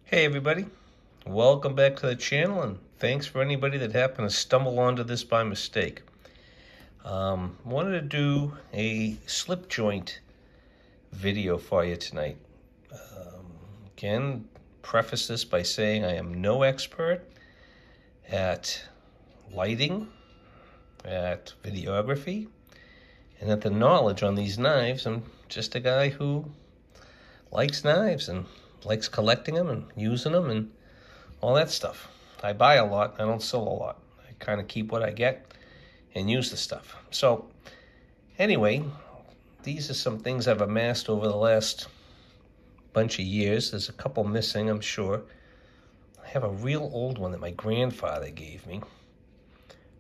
Hey everybody, welcome back to the channel, and thanks for anybody that happened to stumble onto this by mistake. Wanted to do a slip joint video for you tonight. Again, preface this by saying I am no expert at lighting, at videography, and at the knowledge on these knives. I'm just a guy who likes knives and likes collecting them and using them and all that stuff. I buy a lot, I don't sell a lot. I kind of keep what I get and use the stuff. So anyway, these are some things I've amassed over the last bunch of years. There's a couple missing, I'm sure. I have a real old one that my grandfather gave me,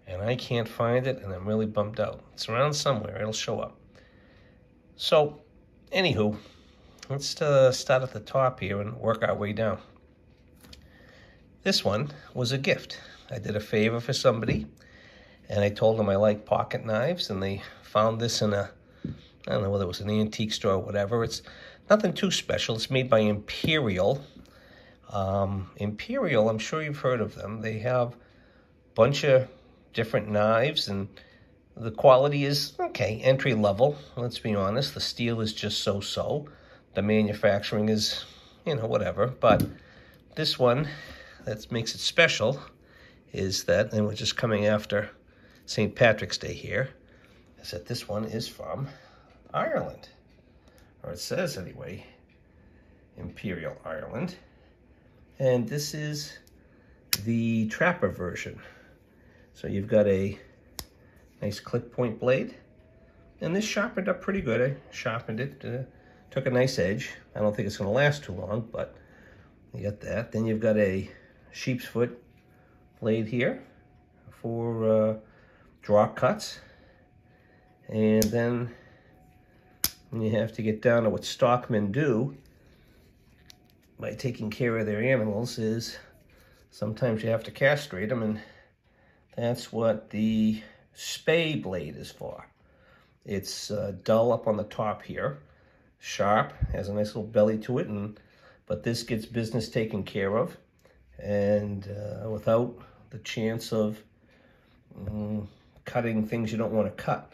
and I can't find it, and I'm really bummed out. It's around somewhere, it'll show up. So, anywho, let's start at the top here and work our way down. This one was a gift. I did a favor for somebody, and I told them I like pocket knives, and they found this in I don't know whether it was an antique store or whatever. It's nothing too special. It's made by Imperial. Imperial, I'm sure you've heard of them. They have a bunch of different knives, and the quality is, okay, entry level. Let's be honest. The steel is just so-so. The manufacturing is, whatever. But this one, that makes it special, is that, and we're just coming after St. Patrick's Day here, is that this one is from Ireland. Or it says anyway, Imperial Ireland. And this is the Trapper version. So you've got a nice clip point blade. And this sharpened up pretty good. I sharpened it. Took a nice edge. I don't think it's going to last too long, but you got that. Then you've got a sheep's foot blade here for draw cuts. And then you have to get down to what Stockmen do by taking care of their animals is sometimes you have to castrate them, and that's what the spay blade is for. It's dull up on the top here. Sharp, has a nice little belly to it, but this gets business taken care of, and without the chance of cutting things you don't want to cut.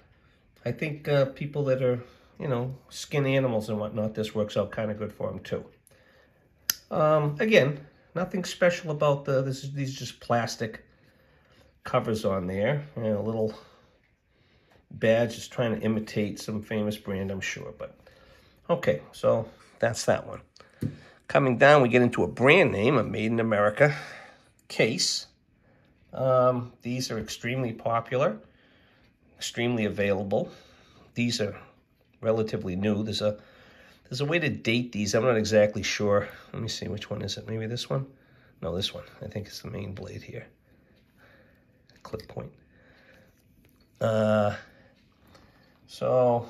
I think people that are, skin animals and whatnot, this works out kind of good for them too. Again, nothing special about these just plastic covers on there. A little badge is trying to imitate some famous brand, I'm sure, but okay, so that's that one. Coming down, we get into a brand name, a Made in America case. These are extremely popular, extremely available. These are relatively new. There's a way to date these. I'm not exactly sure. Let me see, which one is it? Maybe this one? No, this one. I think it's the main blade here. Clip point. So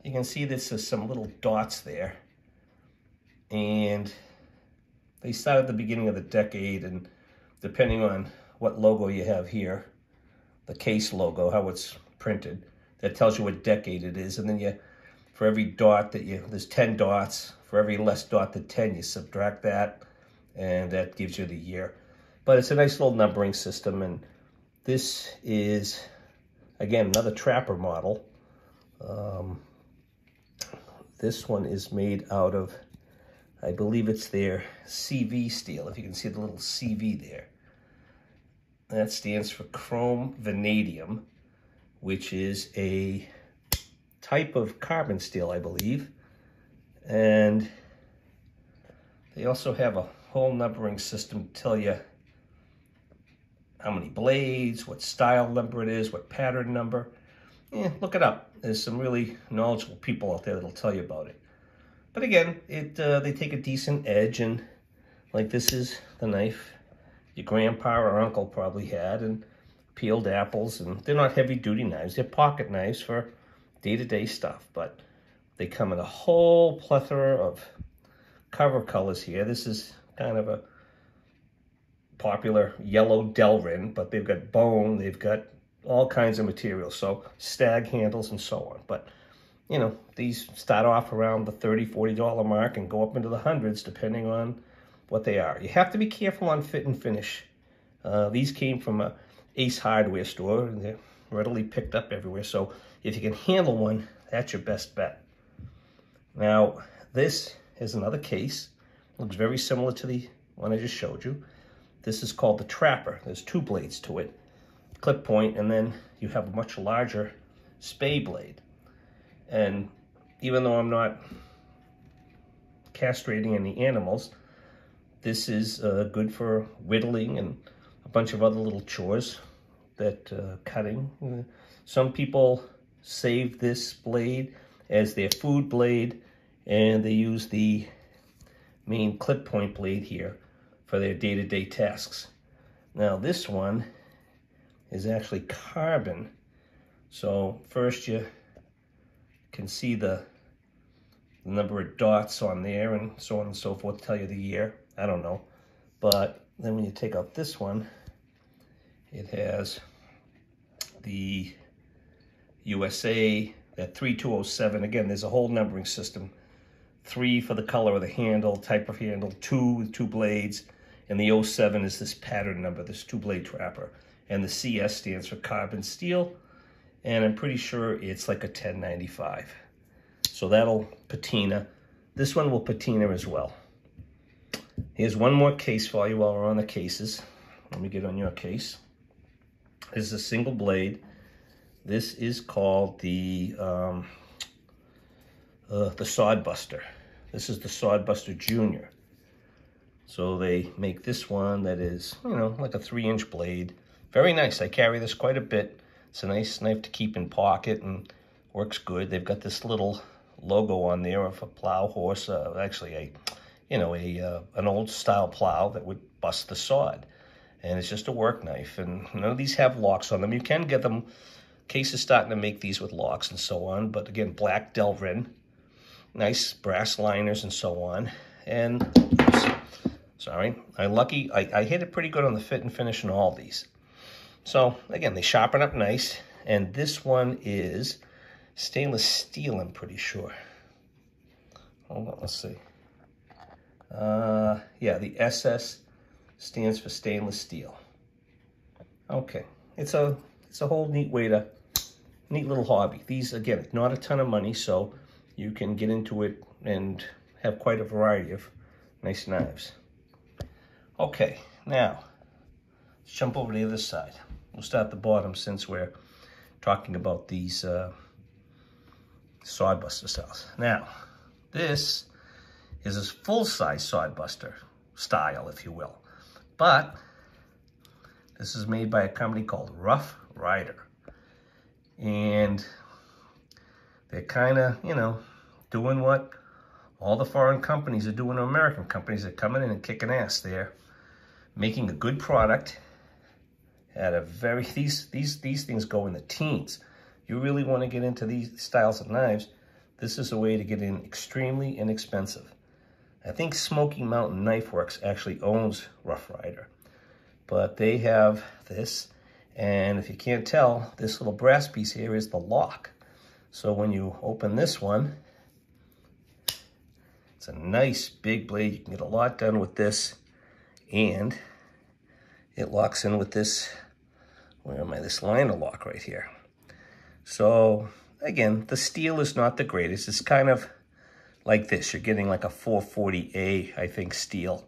you can see this is some little dots there, and they start at the beginning of the decade, and depending on what logo you have here, the case logo, how it's printed, that tells you what decade it is. And then for every dot there's 10 dots, for every less dot than 10, you subtract that, and that gives you the year. But it's a nice little numbering system, and this is, again, another Trapper model. This one is made out of, I believe it's their CV steel, if you can see the little CV there. That stands for chrome vanadium, which is a type of carbon steel, I believe. And they also have a whole numbering system to tell you how many blades, what style number it is, what pattern number. Look it up. There's some really knowledgeable people out there that'll tell you about it. But again, they take a decent edge, and like this is the knife your grandpa or uncle probably had, and peeled apples, and they're not heavy-duty knives. They're pocket knives for day-to-day stuff, but they come in a whole plethora of cover colors here. This is kind of a popular yellow Delrin, but they've got bone, they've got all kinds of materials, so stag handles and so on. But you know, these start off around the $30, $40 mark and go up into the hundreds depending on what they are. You have to be careful on fit and finish. These came from a Ace hardware store, and they're readily picked up everywhere. So if you can handle one, that's your best bet. Now, this is another case. Looks very similar to the one I just showed you. This is called the Trapper. There's 2 blades to it, clip point, and then you have a much larger spay blade. And even though I'm not castrating any animals, this is good for whittling and a bunch of other little chores that cutting. Some people save this blade as their food blade, and they use the main clip point blade here for their day-to-day tasks. Now this one is actually carbon. So first you can see the number of dots on there and so on and so forth to tell you the year. I don't know. But then when you take out this one, it has the USA, that 3207. Again, there's a whole numbering system. 3 for the color of the handle, type of handle, 2 with 2 blades, and the 07 is this pattern number, this 2-blade trapper. And the CS stands for carbon steel, and I'm pretty sure it's like a 1095. So that'll patina. This one will patina as well. Here's one more case for you while we're on the cases. Let me get on your case. This is a single blade. This is called the Sodbuster. This is the Sodbuster Junior. So they make this one that is, you know, like a 3-inch blade. Very nice. I carry this quite a bit. It's a nice knife to keep in pocket and works good. They've got this little logo on there of a plow horse, actually an old style plow that would bust the sod. And it's just a work knife, and none of these have locks on them. You can get them. Case is starting to make these with locks and so on, but again, black Delrin, nice brass liners and so on. And sorry, I hit it pretty good on the fit and finish in all these. So again, they sharpen up nice, and this one is stainless steel, I'm pretty sure. Hold on, let's see. Yeah, the SS stands for stainless steel. Okay, it's a whole neat little hobby. These, again, not a ton of money, so you can get into it and have quite a variety of nice knives. Okay, now let's jump over to the other side. We'll start at the bottom since we're talking about these Sodbuster styles. Now, this is a full-size Sodbuster style, if you will. But this is made by a company called Rough Rider. And they're kind of, you know, doing what all the foreign companies are doing to American companies. They're coming in and kicking ass. They're making a good product at a very, these things go in the teens. You really want to get into these styles of knives, this is a way to get in extremely inexpensive. I think Smoky Mountain Knife Works actually owns Rough Rider, but they have this, and if you can't tell, this little brass piece here is the lock. So when you open this one, it's a nice big blade. You can get a lot done with this, and it locks in with this, this liner lock right here. So again, the steel is not the greatest. It's kind of like this. You're getting like a 440A, I think, steel.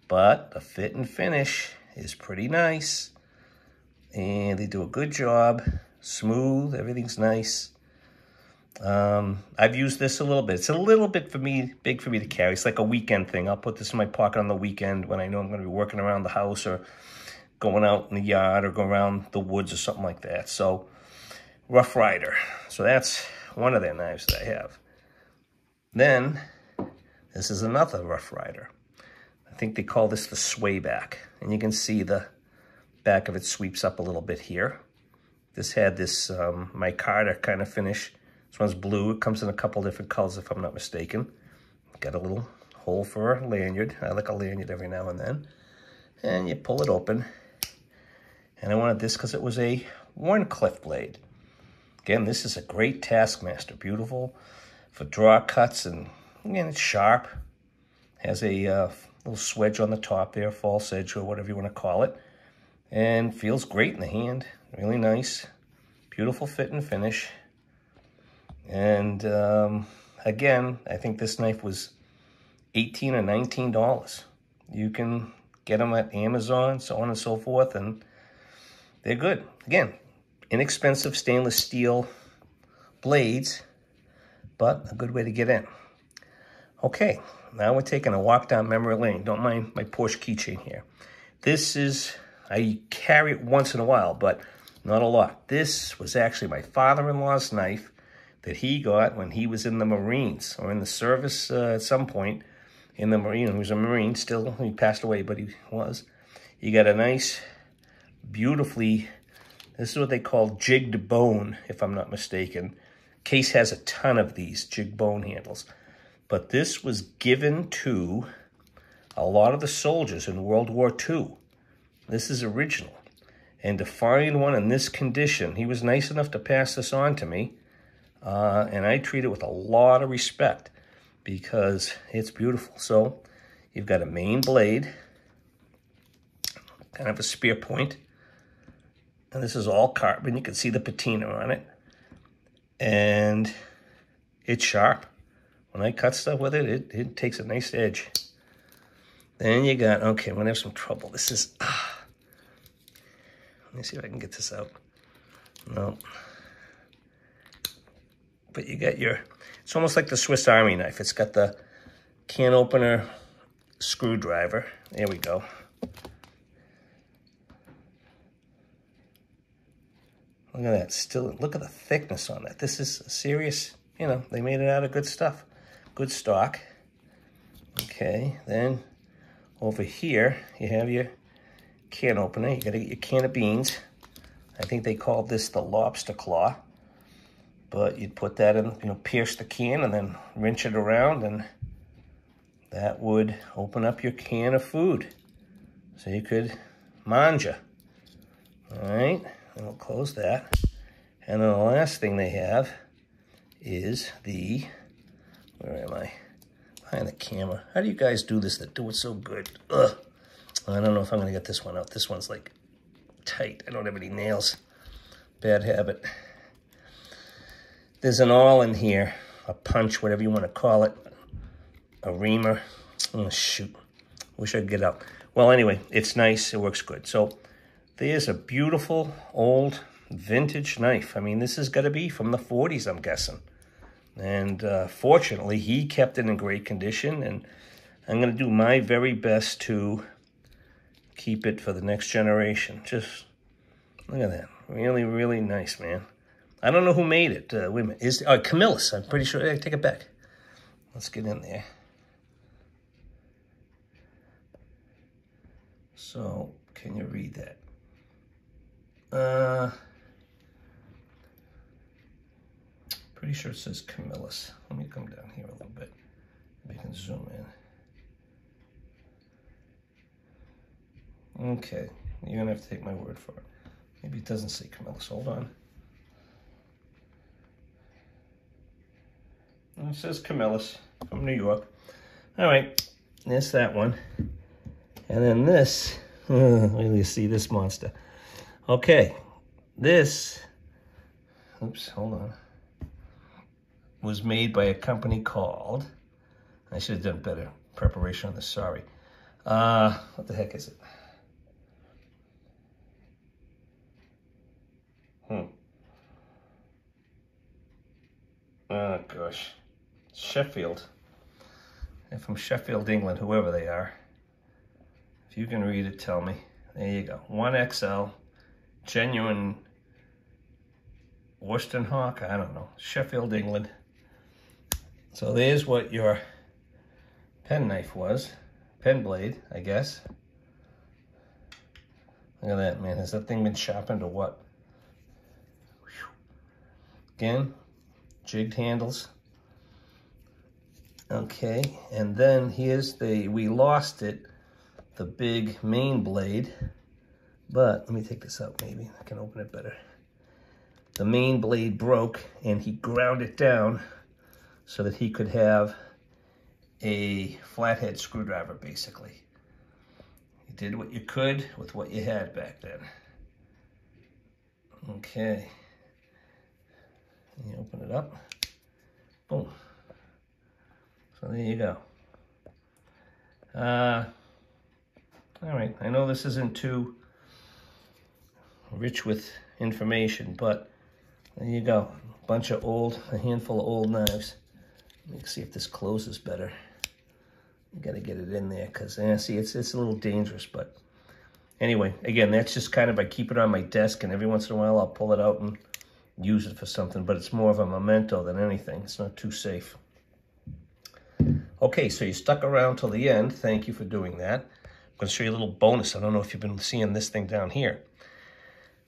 But the fit and finish is pretty nice. And they do a good job. Smooth, everything's nice. I've used this a little bit. It's a little bit big for me to carry. It's like a weekend thing. I'll put this in my pocket on the weekend when I know I'm going to be working around the house or going out in the yard or going around the woods or something like that. So, Rough Rider. So that's one of their knives that I have. Then, this is another Rough Rider. I think they call this the Swayback. And you can see the back of it sweeps up a little bit here. This had this micarta kind of finish. This one's blue. It comes in a couple different colors if I'm not mistaken. Got a little hole for a lanyard. I like a lanyard every now and then. And you pull it open. And I wanted this because it was a Warncliffe blade. Again, this is a great Taskmaster. Beautiful for draw cuts, and again, it's sharp. Has a little swedge on the top there, false edge or whatever you want to call it. And feels great in the hand. Really nice. Beautiful fit and finish. And again, I think this knife was $18 or $19. You can get them at Amazon, so on and so forth, and they're good. Again, inexpensive stainless steel blades, but a good way to get in. Okay, now we're taking a walk down memory lane. Don't mind my Porsche keychain here. This is, I carry it once in a while, but not a lot. This was actually my father-in-law's knife that he got when he was in the Marines, or in the service at some point in the Marine. He was a Marine still. He passed away, but he was. You got a nice, beautifully, this is what they call jigged bone, if I'm not mistaken. Case has a ton of these jigged bone handles. But this was given to a lot of the soldiers in World War II. This is original. And to find one in this condition, he was nice enough to pass this on to me. And I treat it with a lot of respect because it's beautiful. So you've got a main blade, kind of a spear point. And this is all carbon. You can see the patina on it. And it's sharp. When I cut stuff with it, it takes a nice edge. Then you got, okay, I'm going to have some trouble. This is, let me see if I can get this out. No. But you got your, it's almost like the Swiss Army knife. It's got the can opener screwdriver. There we go. Look at that, still, look at the thickness on that. This is serious, you know, they made it out of good stuff. Good stock. Okay, then over here, you have your can opener. You gotta get your can of beans. I think they called this the lobster claw. But you'd put that in, you know, pierce the can and then wrench it around, and that would open up your can of food. So you could manja. All right, and we'll close that. And then the last thing they have is the, where am I? Behind the camera. How do you guys do this that do it so good? Ugh. I don't know if I'm gonna get this one out. This one's like tight. I don't have any nails. Bad habit. There's an awl in here, a punch, whatever you want to call it, a reamer. Oh, shoot. Wish I could get out. Well, anyway, it's nice. It works good. So there's a beautiful old vintage knife. I mean, this has got to be from the 40s, I'm guessing. And fortunately, he kept it in great condition. And I'm going to do my very best to keep it for the next generation. Just look at that. Really, really nice, man. I don't know who made it. Wait a minute. Camillus. I'm pretty sure. Take it back. Let's get in there. So, can you read that? Pretty sure it says Camillus. Let me come down here a little bit. We can zoom in. Okay. You're going to have to take my word for it. Maybe it doesn't say Camillus. Hold on. It says Camillus from New York. All right, there's that one. And then this, wait till you see this monster. Okay, this, oops, hold on, was made by a company called, I should have done better preparation on this, sorry. What the heck is it? Oh, gosh. Sheffield. They're from Sheffield, England, whoever they are. If you can read it, tell me. There you go. 1XL, genuine Worston Hawk, I don't know. Sheffield, England. So there's what your pen knife was. Pen blade, I guess. Look at that, man. Has that thing been sharpened or what? Whew. Again, jigged handles. Okay, and then here's we lost it, the big main blade, but let me take this out maybe, I can open it better. The main blade broke and he ground it down so that he could have a flathead screwdriver, basically. You did what you could with what you had back then. Okay. You open it up. Boom. So there you go. All right, I know this isn't too rich with information, but there you go. A handful of old knives. Let me see if this closes better. You gotta get it in there, because see, it's a little dangerous, but anyway, again, that's just kind of, I keep it on my desk, and every once in a while I'll pull it out and use it for something, but it's more of a memento than anything. It's not too safe. Okay, so you stuck around till the end. Thank you for doing that. I'm going to show you a little bonus. I don't know if you've been seeing this thing down here.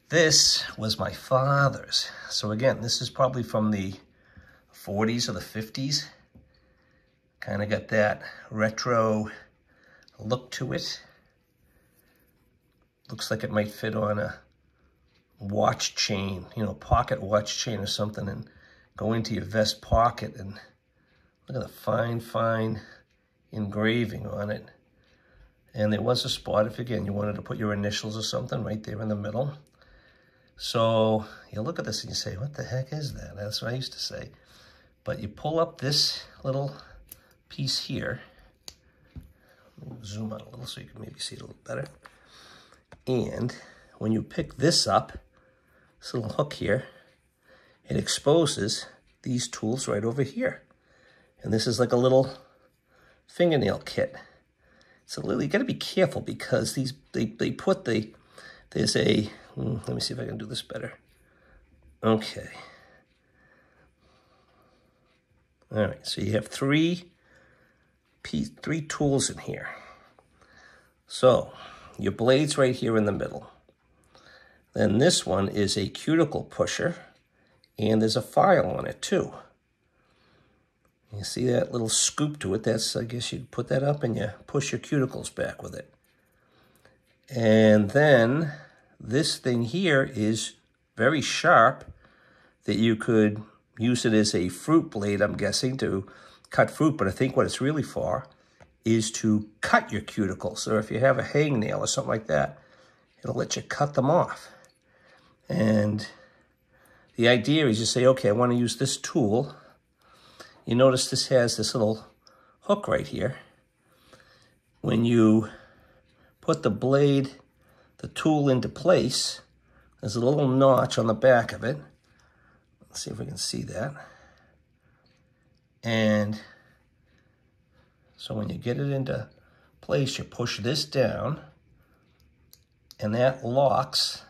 This was my father's. So again, this is probably from the 40s or the 50s. Kind of got that retro look to it. Looks like it might fit on a watch chain, you know, pocket watch chain or something, and go into your vest pocket. And look at the fine engraving on it. And there was a spot if, again, you wanted to put your initials or something right there in the middle. So you look at this and you say, what the heck is that? That's what I used to say. But you pull up this little piece here. Let me zoom out a little so you can maybe see it a little better. And when you pick this up, this little hook here, it exposes these tools right over here. And this is like a little fingernail kit. So you got to be careful, because these they put there's a, let me see if I can do this better. Okay. All right, so you have three tools in here. So your blade's right here in the middle. Then this one is a cuticle pusher, and there's a file on it too. You see that little scoop to it? That's, I guess you'd put that up and you push your cuticles back with it. And then this thing here is very sharp, that you could use it as a fruit blade, I'm guessing, to cut fruit. But I think what it's really for is to cut your cuticles. Or if you have a hangnail or something like that, it'll let you cut them off. And the idea is you say, okay, I want to use this tool. You notice this has this little hook right here. When you put the blade, the tool into place, there's a little notch on the back of it. Let's see if we can see that. And so when you get it into place, you push this down, and that locks.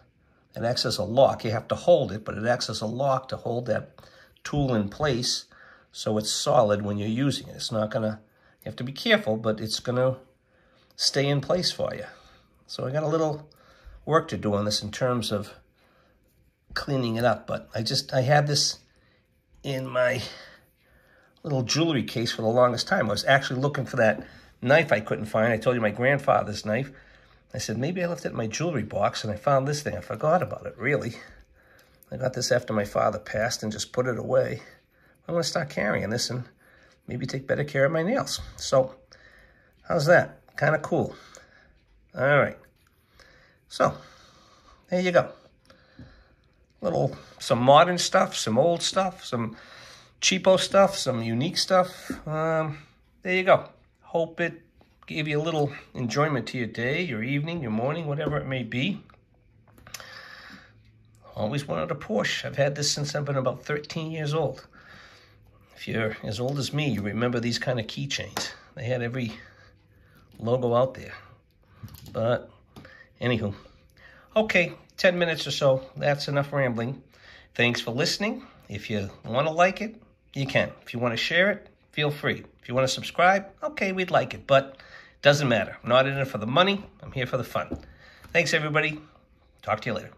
It acts as a lock. You have to hold it, but it acts as a lock to hold that tool in place, so it's solid when you're using it. It's not gonna, you have to be careful, but it's gonna stay in place for you. So I got a little work to do on this in terms of cleaning it up, but I had this in my little jewelry case for the longest time. I was actually looking for that knife I couldn't find. I told you my grandfather's knife. I said, maybe I left it in my jewelry box, and I found this thing. I forgot about it, really. I got this after my father passed and just put it away. I'm going to start carrying this and maybe take better care of my nails. So, how's that? Kind of cool. All right. So, there you go. Some modern stuff, some old stuff, some cheapo stuff, some unique stuff. There you go. Hope it gave you a little enjoyment to your day, your evening, your morning, whatever it may be. Always wanted a Porsche. I've had this since I've been about 13 years old. If you're as old as me, you remember these kind of keychains. They had every logo out there. But, anywho. Okay, 10 minutes or so. That's enough rambling. Thanks for listening. If you want to like it, you can. If you want to share it, feel free. If you want to subscribe, okay, we'd like it. But doesn't matter. I'm not in it for the money. I'm here for the fun. Thanks, everybody. Talk to you later.